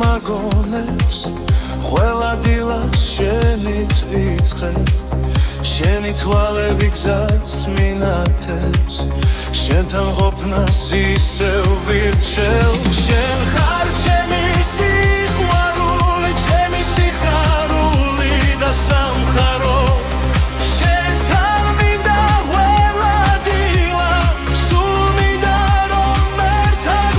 მაგონებს ყველა დილას შენით ვიწყებ შენი თვალები გზას მინათებს შენთან ყოფნას ისევ ვირჩევ შენ ხარ ჩემი სიყვარული ჩემი სიხარული და სამხარო შენთან მინდა ყველა დილა სულ მინდა რომ ერთად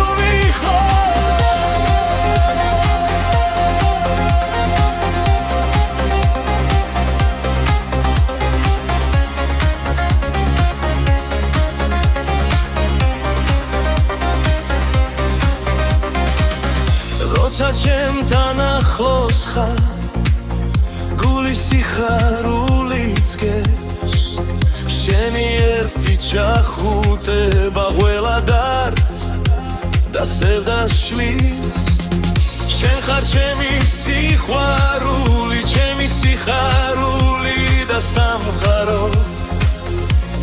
როცა ჩემთან ახლოს ხარ გულის სიხარულიც გეს შენი ერთი ჩახუტება ყველა დარდს და სევდას შლის შენ ხარ ჩემი სიყვარული ჩემი სიხარული და სამხარო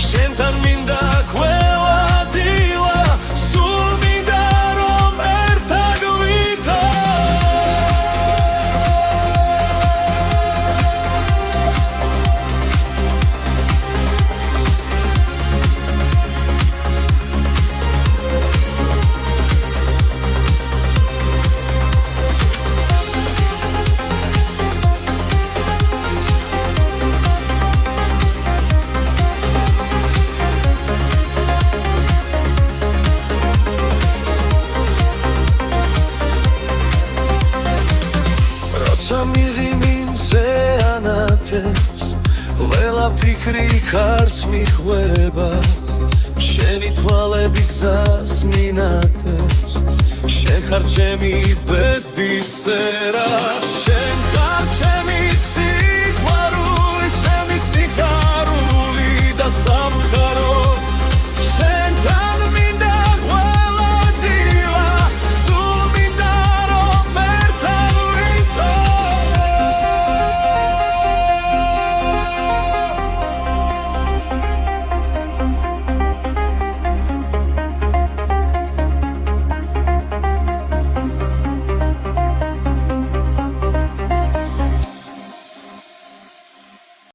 შენთან მინდა ყველა დილა სულ მინდა რომ ერთად მიღიმინზე ანათებს ყველა ფიქრი ხარს მიხვება შენი თვალები გზას მინათებს შენ ხარ ჩემი ბედისერა